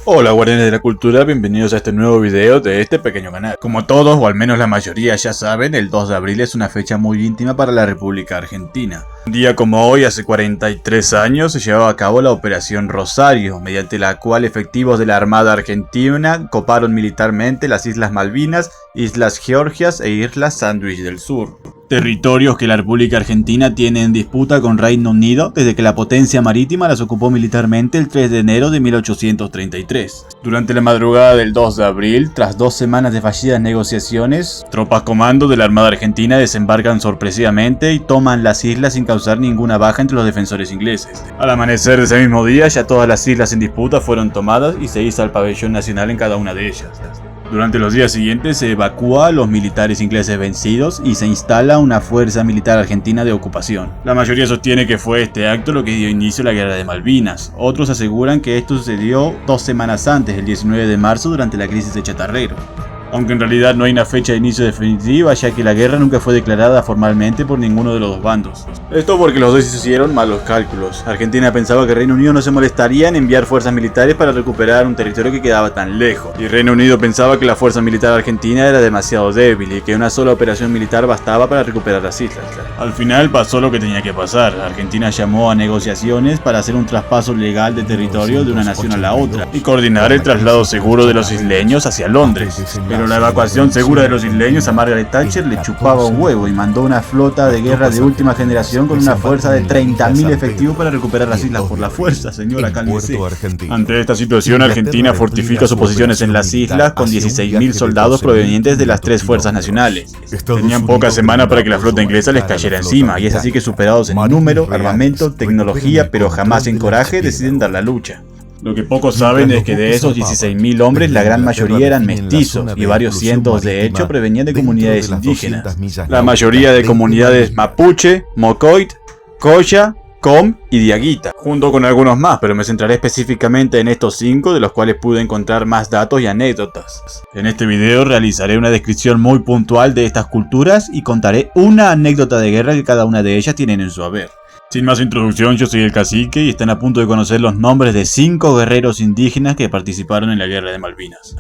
Hola guardianes de la cultura, bienvenidos a este nuevo video de este pequeño canal. Como todos, o al menos la mayoría ya saben, el 2 de abril es una fecha muy íntima para la República Argentina. Un día como hoy, hace 43 años, se llevaba a cabo la Operación Rosario, mediante la cual efectivos de la Armada Argentina coparon militarmente las Islas Malvinas, Islas Georgias e Islas Sandwich del Sur. Territorios que la República Argentina tiene en disputa con Reino Unido desde que la potencia marítima las ocupó militarmente el 3 de enero de 1833. Durante la madrugada del 2 de abril, tras 2 semanas de fallidas negociaciones, tropas comando de la Armada Argentina desembarcan sorpresivamente y toman las islas sin causar ninguna baja entre los defensores ingleses. Al amanecer de ese mismo día, ya todas las islas en disputa fueron tomadas y se iza el pabellón nacional en cada una de ellas. Durante los días siguientes se evacúa a los militares ingleses vencidos y se instala una fuerza militar argentina de ocupación. La mayoría sostiene que fue este acto lo que dio inicio a la Guerra de Malvinas. Otros aseguran que esto sucedió 2 semanas antes, el 19 de marzo, durante la crisis de Chatarrero. Aunque en realidad no hay una fecha de inicio definitiva, ya que la guerra nunca fue declarada formalmente por ninguno de los dos bandos. Esto porque los dos hicieron malos cálculos. Argentina pensaba que Reino Unido no se molestaría en enviar fuerzas militares para recuperar un territorio que quedaba tan lejos. Y Reino Unido pensaba que la fuerza militar argentina era demasiado débil y que una sola operación militar bastaba para recuperar las islas. Al final pasó lo que tenía que pasar. Argentina llamó a negociaciones para hacer un traspaso legal de territorio de una nación a la otra y coordinar el traslado seguro de los isleños hacia Londres. Pero la evacuación segura de los isleños a Margaret Thatcher le chupaba un huevo y mandó una flota de guerra de última generación con una fuerza de 30.000 efectivos para recuperar las islas por la fuerza, señora, cálmese. Ante esta situación, Argentina fortifica sus posiciones en las islas con 16.000 soldados provenientes de las 3 fuerzas nacionales. Tenían pocas semanas para que la flota inglesa les cayera encima, y es así que, superados en número, armamento, tecnología, pero jamás en coraje, deciden dar la lucha. Lo que pocos saben es que de esos 16.000 hombres, la gran mayoría eran mestizos y varios cientos de hecho provenían de comunidades indígenas. La mayoría de comunidades mapuche, mocoit, coya, com y diaguita, junto con algunos más, pero me centraré específicamente en estos 5, de los cuales pude encontrar más datos y anécdotas. En este video realizaré una descripción muy puntual de estas culturas y contaré una anécdota de guerra que cada una de ellas tienen en su haber. Sin más introducción, yo soy el Cacique y están a punto de conocer los nombres de 5 guerreros indígenas que participaron en la Guerra de Malvinas.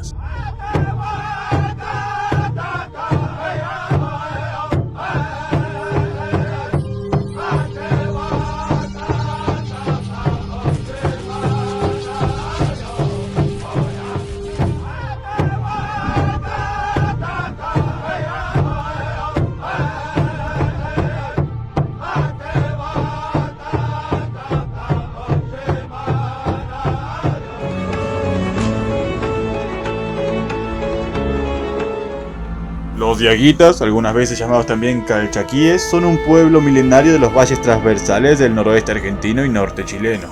Los diaguitas, algunas veces llamados también calchaquíes, son un pueblo milenario de los valles transversales del noroeste argentino y norte chileno.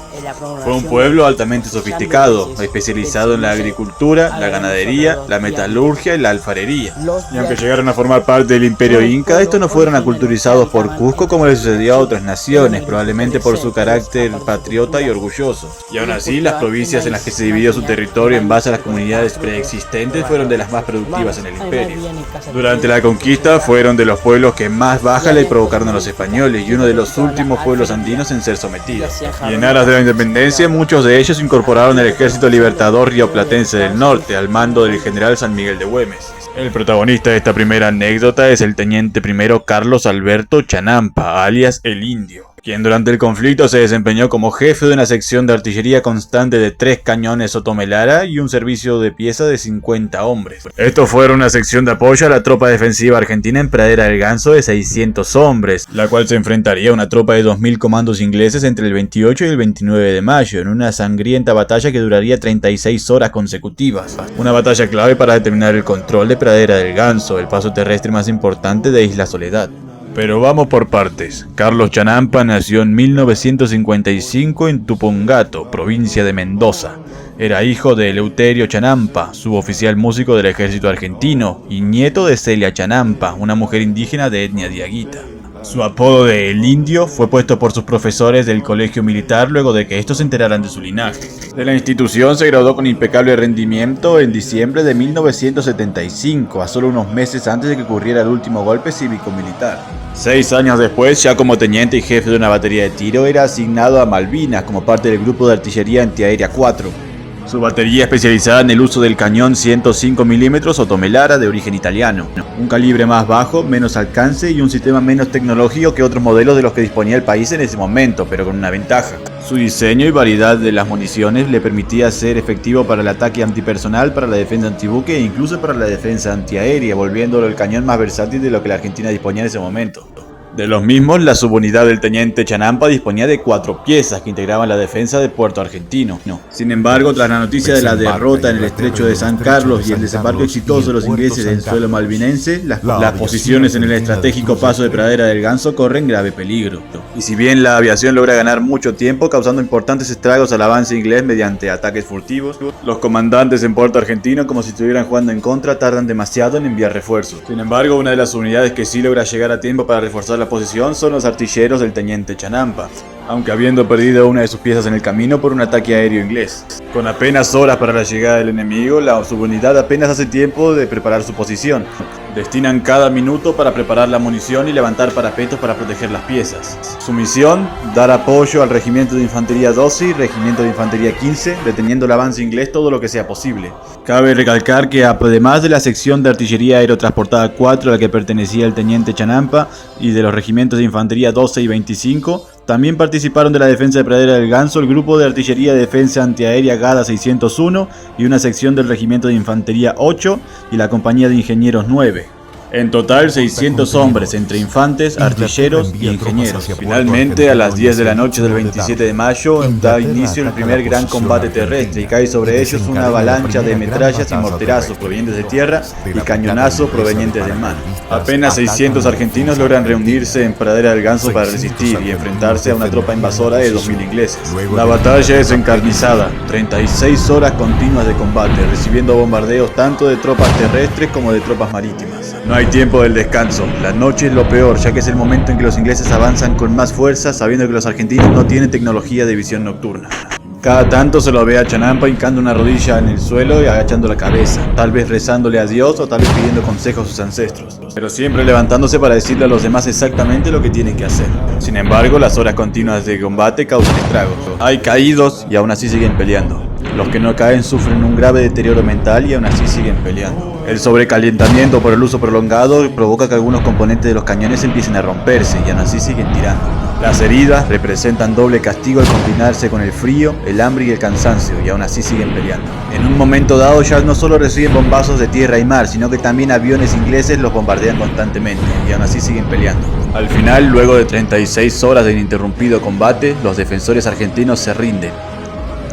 Fue un pueblo altamente sofisticado, especializado en la agricultura, la ganadería, la metalurgia y la alfarería. Y aunque llegaron a formar parte del imperio inca, estos no fueron aculturizados por Cusco como le sucedió a otras naciones, probablemente por su carácter patriota y orgulloso. Y aún así, las provincias en las que se dividió su territorio en base a las comunidades preexistentes fueron de las más productivas en el imperio. Durante la conquista fueron de los pueblos que más baja le provocaron a los españoles y uno de los últimos pueblos andinos en ser sometidos. Y en aras de la independencia, muchos de ellos incorporaron el ejército libertador rioplatense del norte al mando del general San Miguel de Güemes. El protagonista de esta primera anécdota es el teniente primero Carlos Alberto Chanampa, alias el Indio, quien durante el conflicto se desempeñó como jefe de una sección de artillería constante de 3 cañones Sotomelara y un servicio de pieza de 50 hombres. Estos fueron una sección de apoyo a la tropa defensiva argentina en Pradera del Ganso de 600 hombres, la cual se enfrentaría a una tropa de 2.000 comandos ingleses entre el 28 y el 29 de mayo, en una sangrienta batalla que duraría 36 horas consecutivas. Una batalla clave para determinar el control de Pradera del Ganso, el paso terrestre más importante de Isla Soledad. Pero vamos por partes. Carlos Chanampa nació en 1955 en Tupungato, provincia de Mendoza. Era hijo de Eleuterio Chanampa, suboficial músico del ejército argentino, y nieto de Celia Chanampa, una mujer indígena de etnia diaguita. Su apodo de El Indio fue puesto por sus profesores del colegio militar luego de que estos se enteraran de su linaje. De la institución se graduó con impecable rendimiento en diciembre de 1975, a solo unos meses antes de que ocurriera el último golpe cívico-militar. 6 años después, ya como teniente y jefe de una batería de tiro, era asignado a Malvinas como parte del grupo de artillería antiaérea 4. Su batería especializada en el uso del cañón 105 mm o Tomelara de origen italiano. Un calibre más bajo, menos alcance y un sistema menos tecnológico que otros modelos de los que disponía el país en ese momento, pero con una ventaja. Su diseño y variedad de las municiones le permitía ser efectivo para el ataque antipersonal, para la defensa antibuque e incluso para la defensa antiaérea, volviéndolo el cañón más versátil de lo que la Argentina disponía en ese momento. De los mismos, la subunidad del teniente Chanampa disponía de 4 piezas que integraban la defensa de Puerto Argentino. Sin embargo, tras la noticia de la derrota en el estrecho de San Carlos y el desembarco exitoso de los ingleses en suelo malvinense, las posiciones en el estratégico paso de Pradera del Ganso corren grave peligro. Y si bien la aviación logra ganar mucho tiempo causando importantes estragos al avance inglés mediante ataques furtivos, los comandantes en Puerto Argentino, como si estuvieran jugando en contra, tardan demasiado en enviar refuerzos. Sin embargo, una de las unidades que sí logra llegar a tiempo para reforzar la posición son los artilleros del teniente Chanampa, aunque habiendo perdido una de sus piezas en el camino por un ataque aéreo inglés. Con apenas horas para la llegada del enemigo, la subunidad apenas hace tiempo de preparar su posición. Destinan cada minuto para preparar la munición y levantar parapetos para proteger las piezas. Su misión, dar apoyo al Regimiento de Infantería 12 y Regimiento de Infantería 15, deteniendo el avance inglés todo lo que sea posible. Cabe recalcar que además de la sección de artillería aerotransportada 4 a la que pertenecía el teniente Chanampa y de los regimientos de Infantería 12 y 25, también participaron de la defensa de Pradera del Ganso el grupo de artillería de defensa antiaérea Gada 601 y una sección del regimiento de infantería 8 y la compañía de ingenieros 9. En total 600 hombres entre infantes, artilleros y ingenieros. Finalmente, a las 10 de la noche del 27 de mayo, da inicio el primer gran combate terrestre y cae sobre ellos una avalancha de metrallas y morterazos provenientes de tierra y cañonazos provenientes del mar. Apenas 600 argentinos logran reunirse en Pradera del Ganso para resistir y enfrentarse a una tropa invasora de 2000 ingleses. La batalla es encarnizada, 36 horas continuas de combate, recibiendo bombardeos tanto de tropas terrestres como de tropas marítimas. No hay tiempo del descanso, la noche es lo peor, ya que es el momento en que los ingleses avanzan con más fuerza, sabiendo que los argentinos no tienen tecnología de visión nocturna. Cada tanto se lo ve a Chanampa hincando una rodilla en el suelo y agachando la cabeza, tal vez rezándole a Dios o tal vez pidiendo consejos a sus ancestros, pero siempre levantándose para decirle a los demás exactamente lo que tienen que hacer. Sin embargo, las horas continuas de combate causan estragos. Hay caídos y aún así siguen peleando. Los que no caen sufren un grave deterioro mental y aún así siguen peleando. El sobrecalentamiento por el uso prolongado provoca que algunos componentes de los cañones empiecen a romperse y aún así siguen tirando. Las heridas representan doble castigo al combinarse con el frío, el hambre y el cansancio, y aún así siguen peleando. En un momento dado ya no solo reciben bombazos de tierra y mar, sino que también aviones ingleses los bombardean constantemente, y aún así siguen peleando. Al final, luego de 36 horas de ininterrumpido combate, los defensores argentinos se rinden,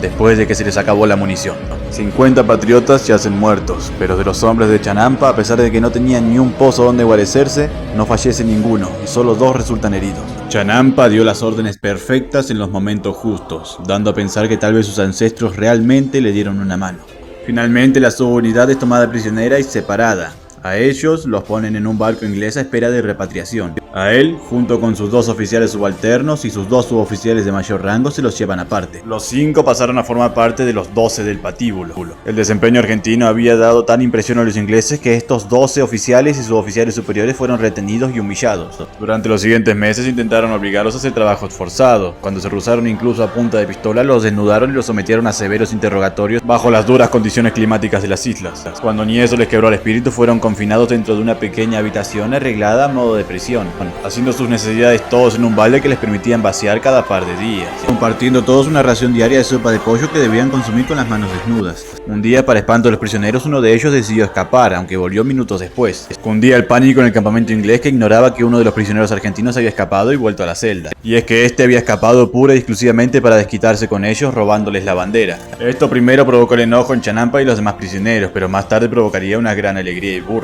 después de que se les acabó la munición. 50 patriotas yacen muertos, pero de los hombres de Chanampa, a pesar de que no tenían ni un pozo donde guarecerse, no fallece ninguno, y solo 2 resultan heridos. Chanampa dio las órdenes perfectas en los momentos justos, dando a pensar que tal vez sus ancestros realmente le dieron una mano. Finalmente la subunidad es tomada prisionera y separada. A ellos los ponen en un barco inglés a espera de repatriación. A él, junto con sus 2 oficiales subalternos y sus 2 suboficiales de mayor rango, se los llevan aparte. Los 5 pasaron a formar parte de los 12 del patíbulo. El desempeño argentino había dado tan impresión a los ingleses que estos 12 oficiales y suboficiales superiores fueron retenidos y humillados. Durante los siguientes meses intentaron obligarlos a hacer trabajos forzados. Cuando se cruzaron incluso a punta de pistola, los desnudaron y los sometieron a severos interrogatorios bajo las duras condiciones climáticas de las islas. Cuando ni eso les quebró el espíritu, fueron confinados dentro de una pequeña habitación arreglada a modo de prisión, haciendo sus necesidades todos en un balde que les permitían vaciar cada par de días, compartiendo todos una ración diaria de sopa de pollo que debían consumir con las manos desnudas. Un día, para espanto de los prisioneros, uno de ellos decidió escapar, aunque volvió minutos después. Cundía el pánico en el campamento inglés, que ignoraba que uno de los prisioneros argentinos había escapado y vuelto a la celda. Y es que este había escapado pura y exclusivamente para desquitarse con ellos, robándoles la bandera. Esto primero provocó el enojo en Chanampa y los demás prisioneros, pero más tarde provocaría una gran alegría y burla.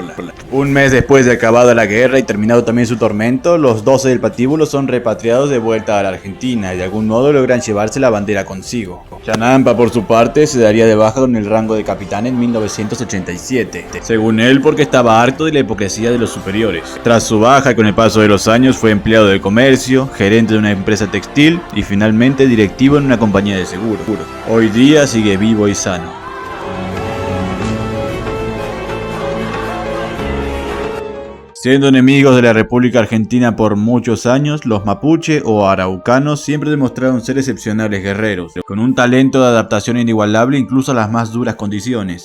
Un mes después de acabada la guerra y terminado también su tormento, los 12 del patíbulo son repatriados de vuelta a la Argentina y de algún modo logran llevarse la bandera consigo. Chanampa, por su parte, se daría de baja con el rango de capitán en 1987, según él porque estaba harto de la hipocresía de los superiores. Tras su baja y con el paso de los años fue empleado de comercio, gerente de una empresa textil y finalmente directivo en una compañía de seguro. Hoy día sigue vivo y sano. Siendo enemigos de la República Argentina por muchos años, los mapuche o araucanos siempre demostraron ser excepcionales guerreros, con un talento de adaptación inigualable incluso a las más duras condiciones.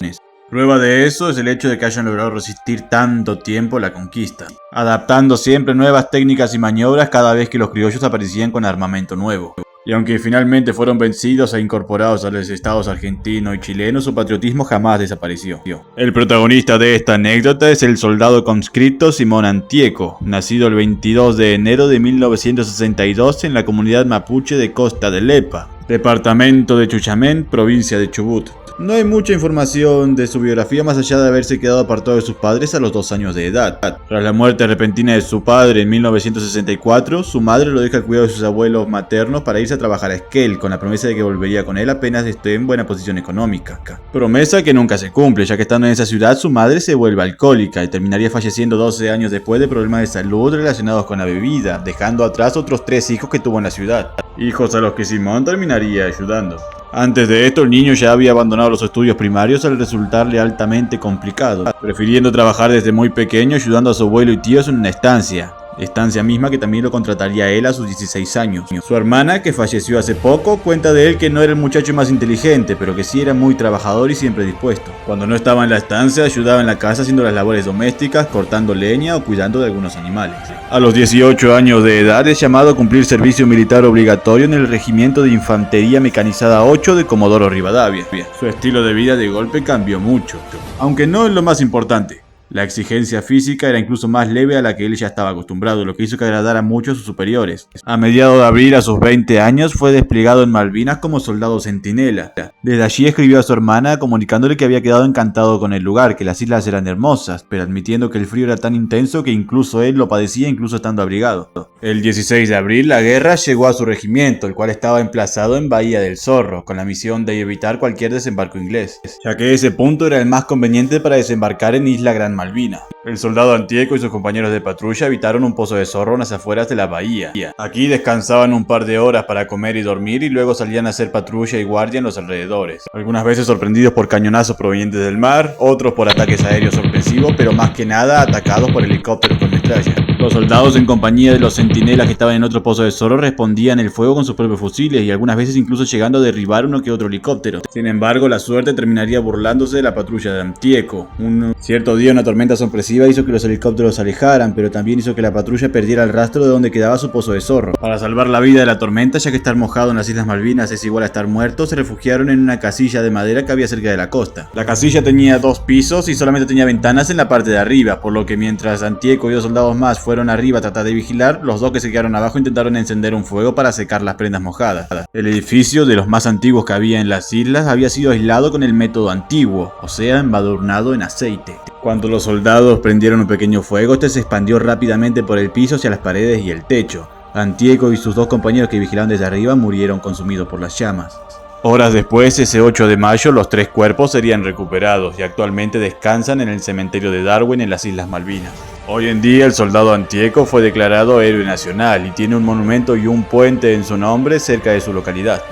Prueba de eso es el hecho de que hayan logrado resistir tanto tiempo la conquista, adaptando siempre nuevas técnicas y maniobras cada vez que los criollos aparecían con armamento nuevo. Y aunque finalmente fueron vencidos e incorporados a los estados argentino y chileno, su patriotismo jamás desapareció. El protagonista de esta anécdota es el soldado conscripto Simón Antieco, nacido el 22 de enero de 1962 en la comunidad mapuche de Costa de Lepa, departamento de Chuchamén, provincia de Chubut. No hay mucha información de su biografía más allá de haberse quedado apartado de sus padres a los 2 años de edad. Tras la muerte repentina de su padre en 1964, su madre lo deja al cuidado de sus abuelos maternos para irse a trabajar a Esquel, con la promesa de que volvería con él apenas esté en buena posición económica. Promesa que nunca se cumple, ya que estando en esa ciudad su madre se vuelve alcohólica y terminaría falleciendo 12 años después de problemas de salud relacionados con la bebida, dejando atrás otros 3 hijos que tuvo en la ciudad, hijos a los que Simón terminaría ayudando. Antes de esto, el niño ya había abandonado los estudios primarios al resultarle altamente complicado, prefiriendo trabajar desde muy pequeño ayudando a su abuelo y tíos en una estancia misma que también lo contrataría a él a sus 16 años. Su hermana, que falleció hace poco, cuenta de él que no era el muchacho más inteligente, pero que sí era muy trabajador y siempre dispuesto. Cuando no estaba en la estancia, ayudaba en la casa haciendo las labores domésticas, cortando leña o cuidando de algunos animales. A los 18 años de edad es llamado a cumplir servicio militar obligatorio en el Regimiento de Infantería Mecanizada 8 de Comodoro Rivadavia. Su estilo de vida de golpe cambió mucho, aunque no es lo más importante. La exigencia física era incluso más leve a la que él ya estaba acostumbrado, lo que hizo que agradara mucho a sus superiores. A mediados de abril, a sus 20 años, fue desplegado en Malvinas como soldado centinela. Desde allí escribió a su hermana comunicándole que había quedado encantado con el lugar, que las islas eran hermosas, pero admitiendo que el frío era tan intenso que incluso él lo padecía incluso estando abrigado. El 16 de abril, la guerra llegó a su regimiento, el cual estaba emplazado en Bahía del Zorro, con la misión de evitar cualquier desembarco inglés, ya que ese punto era el más conveniente para desembarcar en Isla Gran Malvina. El soldado Antieco y sus compañeros de patrulla habitaron un pozo de zorro en las afueras de la bahía. Aquí descansaban un par de horas para comer y dormir y luego salían a hacer patrulla y guardia en los alrededores. Algunas veces sorprendidos por cañonazos provenientes del mar, otros por ataques aéreos sorpresivos, pero más que nada atacados por helicópteros con metralla. Los soldados en compañía de los centinelas que estaban en otro pozo de zorro respondían el fuego con sus propios fusiles y algunas veces incluso llegando a derribar uno que otro helicóptero. Sin embargo, la suerte terminaría burlándose de la patrulla de Antieco. Un cierto día una tormenta sorpresiva hizo que los helicópteros se alejaran, pero también hizo que la patrulla perdiera el rastro de donde quedaba su pozo de zorro. Para salvar la vida de la tormenta, ya que estar mojado en las Islas Malvinas es igual a estar muerto, se refugiaron en una casilla de madera que había cerca de la costa. La casilla tenía 2 pisos y solamente tenía ventanas en la parte de arriba, por lo que mientras Antieco y 2 soldados más fueron arriba a tratar de vigilar, los 2 que se quedaron abajo intentaron encender un fuego para secar las prendas mojadas. El edificio, de los más antiguos que había en las islas, había sido aislado con el método antiguo, o sea, embadurnado en aceite. Cuando los soldados prendieron un pequeño fuego, este se expandió rápidamente por el piso hacia las paredes y el techo. Antieco y sus 2 compañeros que vigilaban desde arriba murieron consumidos por las llamas. Horas después, ese 8 de mayo, los 3 cuerpos serían recuperados y actualmente descansan en el cementerio de Darwin en las Islas Malvinas. Hoy en día el soldado Antieco fue declarado héroe nacional y tiene un monumento y un puente en su nombre cerca de su localidad.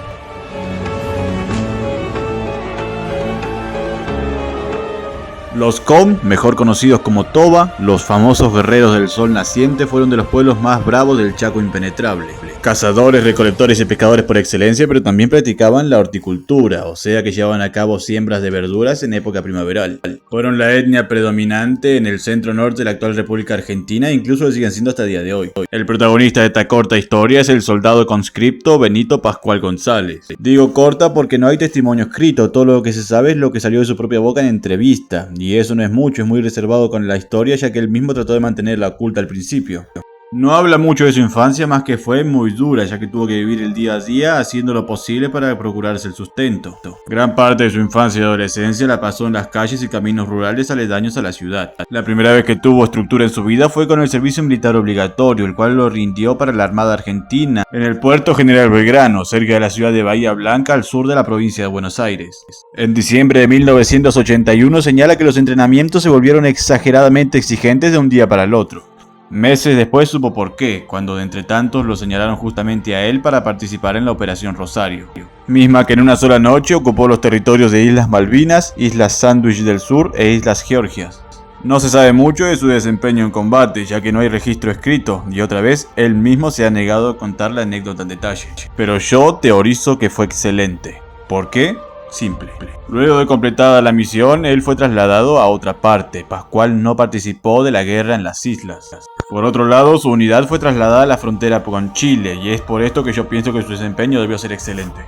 Los Com, mejor conocidos como Toba, los famosos guerreros del sol naciente, fueron de los pueblos más bravos del Chaco impenetrable. Cazadores, recolectores y pescadores por excelencia, pero también practicaban la horticultura, o sea que llevaban a cabo siembras de verduras en época primaveral. Fueron la etnia predominante en el centro norte de la actual República Argentina e incluso lo siguen siendo hasta el día de hoy. El protagonista de esta corta historia es el soldado conscripto Benito Pascual González. Digo corta porque no hay testimonio escrito, todo lo que se sabe es lo que salió de su propia boca en entrevista. Y eso no es mucho, es muy reservado con la historia ya que él mismo trató de mantenerla oculta al principio. No habla mucho de su infancia, más que fue muy dura, ya que tuvo que vivir el día a día haciendo lo posible para procurarse el sustento. Gran parte de su infancia y adolescencia la pasó en las calles y caminos rurales aledaños a la ciudad. La primera vez que tuvo estructura en su vida fue con el servicio militar obligatorio, el cual lo rindió para la Armada Argentina, en el puerto General Belgrano, cerca de la ciudad de Bahía Blanca, al sur de la provincia de Buenos Aires. En diciembre de 1981 señala que los entrenamientos se volvieron exageradamente exigentes de un día para el otro. Meses después supo por qué, cuando de entre tantos lo señalaron justamente a él para participar en la Operación Rosario, misma que en una sola noche ocupó los territorios de Islas Malvinas, Islas Sandwich del Sur e Islas Georgias. No se sabe mucho de su desempeño en combate, ya que no hay registro escrito, y otra vez él mismo se ha negado a contar la anécdota en detalle. Pero yo teorizo que fue excelente. ¿Por qué? Simple. Luego de completada la misión, él fue trasladado a otra parte. Pascual no participó de la guerra en las islas. Por otro lado, su unidad fue trasladada a la frontera con Chile, y es por esto que yo pienso que su desempeño debió ser excelente.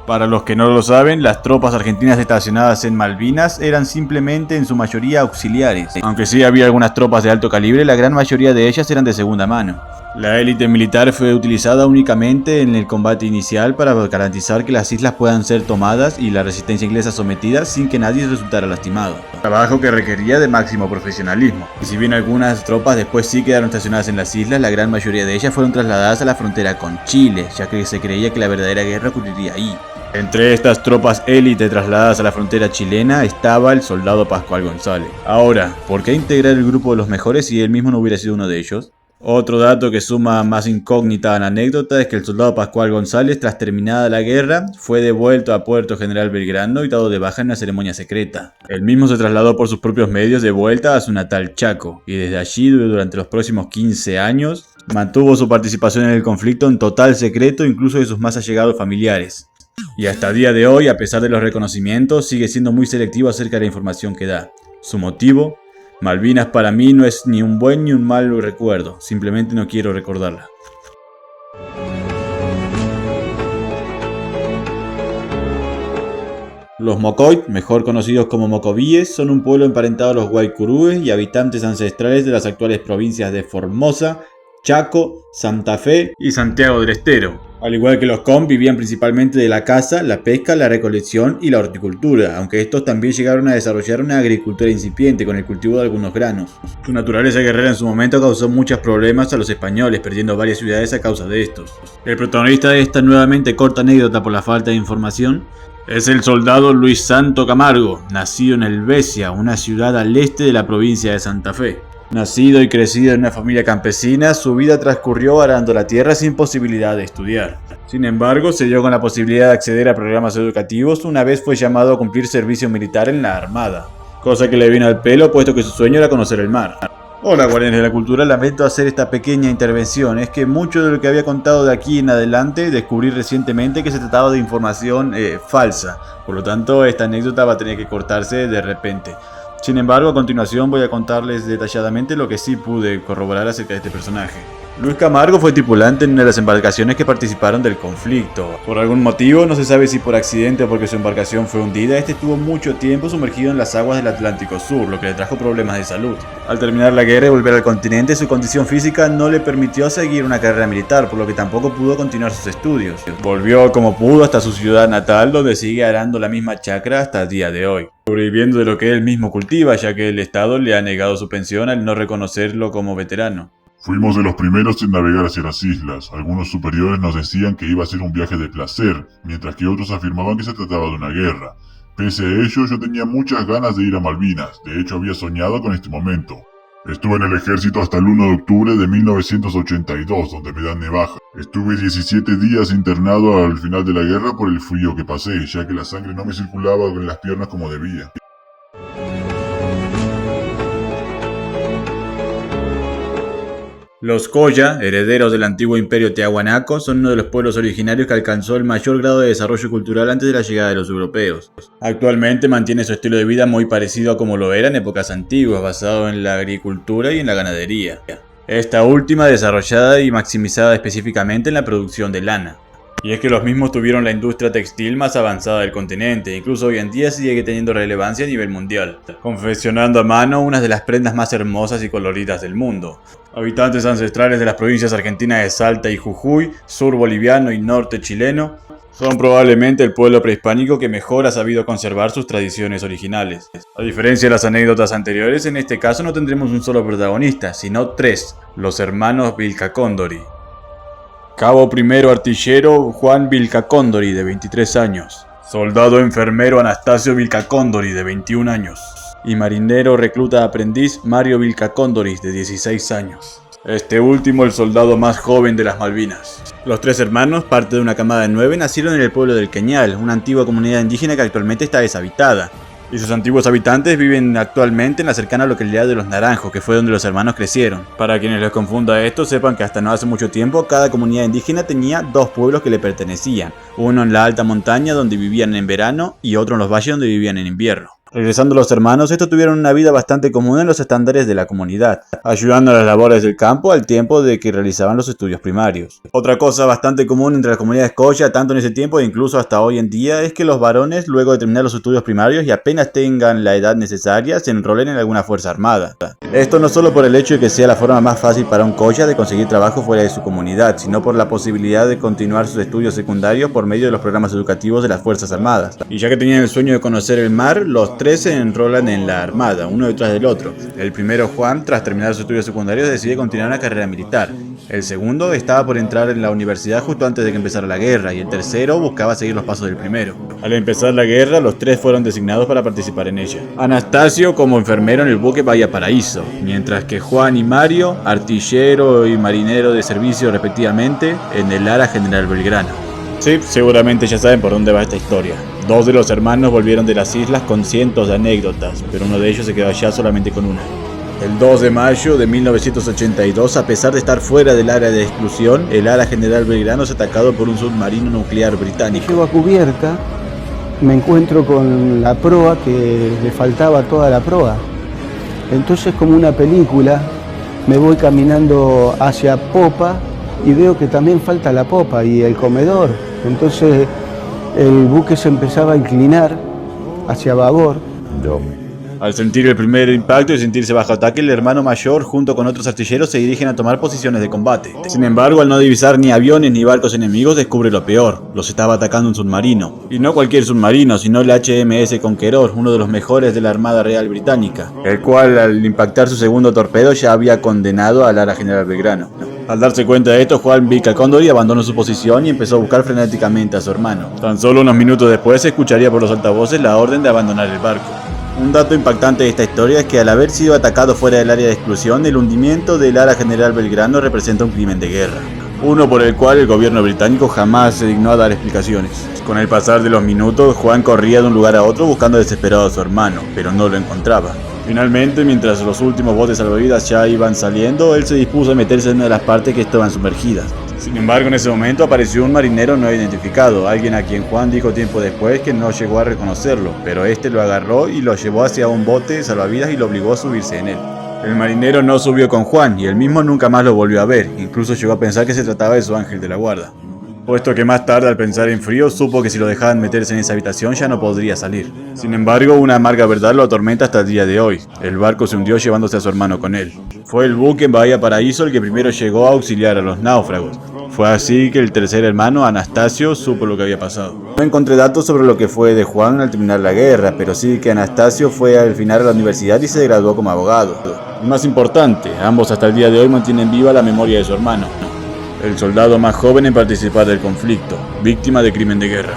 Para los que no lo saben, las tropas argentinas estacionadas en Malvinas eran simplemente en su mayoría auxiliares. Aunque sí había algunas tropas de alto calibre, la gran mayoría de ellas eran de segunda mano. La élite militar fue utilizada únicamente en el combate inicial para garantizar que las islas puedan ser tomadas y la resistencia inglesa sometida sin que nadie resultara lastimado. Trabajo que requería de máximo profesionalismo. Y si bien algunas tropas después sí quedaron estacionadas en las islas, la gran mayoría de ellas fueron trasladadas a la frontera con Chile, ya que se creía que la verdadera guerra ocurriría ahí. Entre estas tropas élite trasladadas a la frontera chilena estaba el soldado Pascual González. Ahora, ¿por qué integrar el grupo de los mejores si él mismo no hubiera sido uno de ellos? Otro dato que suma más incógnita a la anécdota es que el soldado Pascual González, tras terminada la guerra, fue devuelto a Puerto General Belgrano y dado de baja en una ceremonia secreta. Él mismo se trasladó por sus propios medios de vuelta a su natal Chaco, y desde allí durante los próximos 15 años mantuvo su participación en el conflicto en total secreto, incluso de sus más allegados familiares. Y hasta el día de hoy, a pesar de los reconocimientos, sigue siendo muy selectivo acerca de la información que da. Su motivo: Malvinas para mí no es ni un buen ni un mal recuerdo, simplemente no quiero recordarla. Los Mocoit, mejor conocidos como mocovíes, son un pueblo emparentado a los guaycurúes y habitantes ancestrales de las actuales provincias de Formosa, Chaco, Santa Fe y Santiago del Estero. Al igual que los Com, vivían principalmente de la caza, la pesca, la recolección y la horticultura, aunque estos también llegaron a desarrollar una agricultura incipiente con el cultivo de algunos granos. Su naturaleza guerrera en su momento causó muchos problemas a los españoles, perdiendo varias ciudades a causa de estos. El protagonista de esta nuevamente corta anécdota por la falta de información es el soldado Luis Santo Camargo, nacido en Helvecia, una ciudad al este de la provincia de Santa Fe. Nacido y crecido en una familia campesina, su vida transcurrió arando la tierra sin posibilidad de estudiar. Sin embargo, se dio con la posibilidad de acceder a programas educativos una vez fue llamado a cumplir servicio militar en la Armada, cosa que le vino al pelo puesto que su sueño era conocer el mar. Hola guardianes de la cultura, lamento hacer esta pequeña intervención, es que mucho de lo que había contado de aquí en adelante descubrí recientemente que se trataba de información falsa, por lo tanto esta anécdota va a tener que cortarse de repente. Sin embargo, a continuación voy a contarles detalladamente lo que sí pude corroborar acerca de este personaje. Luis Camargo fue tripulante en una de las embarcaciones que participaron del conflicto. Por algún motivo, no se sabe si por accidente o porque su embarcación fue hundida, este estuvo mucho tiempo sumergido en las aguas del Atlántico Sur, lo que le trajo problemas de salud. Al terminar la guerra y volver al continente, su condición física no le permitió seguir una carrera militar, por lo que tampoco pudo continuar sus estudios. Volvió como pudo hasta su ciudad natal, donde sigue arando la misma chacra hasta el día de hoy, sobreviviendo de lo que él mismo cultiva, ya que el Estado le ha negado su pensión al no reconocerlo como veterano. Fuimos de los primeros en navegar hacia las islas. Algunos superiores nos decían que iba a ser un viaje de placer, mientras que otros afirmaban que se trataba de una guerra. Pese a ello, yo tenía muchas ganas de ir a Malvinas, de hecho había soñado con este momento. Estuve en el ejército hasta el 1 de octubre de 1982, donde me dan de baja. Estuve 17 días internado al final de la guerra por el frío que pasé, ya que la sangre no me circulaba en las piernas como debía. Los Coya, herederos del antiguo imperio tiahuanaco, son uno de los pueblos originarios que alcanzó el mayor grado de desarrollo cultural antes de la llegada de los europeos. Actualmente mantiene su estilo de vida muy parecido a como lo era en épocas antiguas, basado en la agricultura y en la ganadería. Esta última desarrollada y maximizada específicamente en la producción de lana. Y es que los mismos tuvieron la industria textil más avanzada del continente, incluso hoy en día sigue teniendo relevancia a nivel mundial, confeccionando a mano unas de las prendas más hermosas y coloridas del mundo. Habitantes ancestrales de las provincias argentinas de Salta y Jujuy, sur boliviano y norte chileno, son probablemente el pueblo prehispánico que mejor ha sabido conservar sus tradiciones originales. A diferencia de las anécdotas anteriores, en este caso no tendremos un solo protagonista, sino tres, los hermanos Vilcacóndori. Cabo primero artillero Juan Vilcacóndori, de 23 años. Soldado enfermero Anastasio Vilcacóndori, de 21 años. Y marinero recluta aprendiz Mario Vilcacóndori, de 16 años. Este último el soldado más joven de las Malvinas. Los tres hermanos, parte de una camada de 9, nacieron en el pueblo del Queñal, una antigua comunidad indígena que actualmente está deshabitada. Y sus antiguos habitantes viven actualmente en la cercana localidad de Los Naranjos, que fue donde los hermanos crecieron. Para quienes les confunda esto, sepan que hasta no hace mucho tiempo cada comunidad indígena tenía dos pueblos que le pertenecían, uno en la alta montaña donde vivían en verano y otro en los valles donde vivían en invierno. Regresando los hermanos, estos tuvieron una vida bastante común en los estándares de la comunidad, ayudando a las labores del campo al tiempo de que realizaban los estudios primarios. Otra cosa bastante común entre las comunidades Colla, tanto en ese tiempo e incluso hasta hoy en día, es que los varones, luego de terminar los estudios primarios y apenas tengan la edad necesaria, se enrolen en alguna fuerza armada. Esto no solo por el hecho de que sea la forma más fácil para un Colla de conseguir trabajo fuera de su comunidad, sino por la posibilidad de continuar sus estudios secundarios por medio de los programas educativos de las fuerzas armadas. Y ya que tenían el sueño de conocer el mar, los tres se enrolan en la armada, uno detrás del otro. El primero, Juan, tras terminar sus estudios secundarios, decide continuar una carrera militar. El segundo estaba por entrar en la universidad justo antes de que empezara la guerra, y el tercero buscaba seguir los pasos del primero. Al empezar la guerra, los tres fueron designados para participar en ella. Anastasio como enfermero en el buque Bahía Paraíso, mientras que Juan y Mario, artillero y marinero de servicio respectivamente, en el Lara General Belgrano. Sí, seguramente ya saben por dónde va esta historia. Dos de los hermanos volvieron de las islas con cientos de anécdotas, pero uno de ellos se quedó allá solamente con una. El 2 de mayo de 1982, a pesar de estar fuera del área de exclusión, el Lara General Belgrano es atacado por un submarino nuclear británico. Llego a cubierta, me encuentro con la proa que le faltaba toda la proa. Entonces, como una película, me voy caminando hacia popa y veo que también falta la popa y el comedor. Entonces el buque se empezaba a inclinar hacia babor. Al sentir el primer impacto y sentirse bajo ataque, el hermano mayor junto con otros artilleros se dirigen a tomar posiciones de combate. Sin embargo, al no divisar ni aviones ni barcos enemigos, descubre lo peor: los estaba atacando un submarino. Y no cualquier submarino, sino el HMS Conqueror, uno de los mejores de la Armada Real Británica, el cual al impactar su segundo torpedo ya había condenado al Lara General Belgrano. Al darse cuenta de esto, Juan pica el cóndor y abandonó su posición y empezó a buscar frenéticamente a su hermano. Tan solo unos minutos después se escucharía por los altavoces la orden de abandonar el barco. Un dato impactante de esta historia es que al haber sido atacado fuera del área de exclusión, el hundimiento del Lara General Belgrano representa un crimen de guerra, uno por el cual el gobierno británico jamás se dignó a dar explicaciones. Con el pasar de los minutos, Juan corría de un lugar a otro buscando desesperado a su hermano, pero no lo encontraba. Finalmente, mientras los últimos botes salvavidas ya iban saliendo, él se dispuso a meterse en una de las partes que estaban sumergidas. Sin embargo, en ese momento apareció un marinero no identificado, alguien a quien Juan dijo tiempo después que no llegó a reconocerlo, pero este lo agarró y lo llevó hacia un bote salvavidas y lo obligó a subirse en él. El marinero no subió con Juan y él mismo nunca más lo volvió a ver, incluso llegó a pensar que se trataba de su ángel de la guarda. Puesto que más tarde, al pensar en frío, supo que si lo dejaban meterse en esa habitación ya no podría salir. Sin embargo, una amarga verdad lo atormenta hasta el día de hoy. El barco se hundió llevándose a su hermano con él. Fue el buque en Bahía Paraíso el que primero llegó a auxiliar a los náufragos. Fue así que el tercer hermano, Anastasio, supo lo que había pasado. No encontré datos sobre lo que fue de Juan al terminar la guerra, pero sí que Anastasio fue al final a la universidad y se graduó como abogado. Y más importante, ambos hasta el día de hoy mantienen viva la memoria de su hermano, el soldado más joven en participar del conflicto, víctima de crimen de guerra.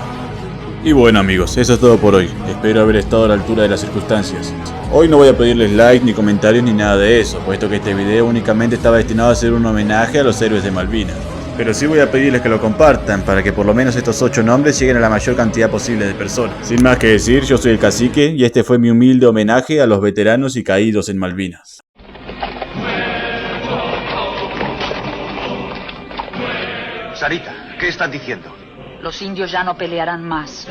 Y bueno amigos, eso es todo por hoy. Espero haber estado a la altura de las circunstancias. Hoy no voy a pedirles likes ni comentarios ni nada de eso, puesto que este video únicamente estaba destinado a ser un homenaje a los héroes de Malvinas. Pero sí voy a pedirles que lo compartan, para que por lo menos estos 8 nombres lleguen a la mayor cantidad posible de personas. Sin más que decir, yo soy el Cacique y este fue mi humilde homenaje a los veteranos y caídos en Malvinas. Sarita, ¿qué están diciendo? Los indios ya no pelearán más.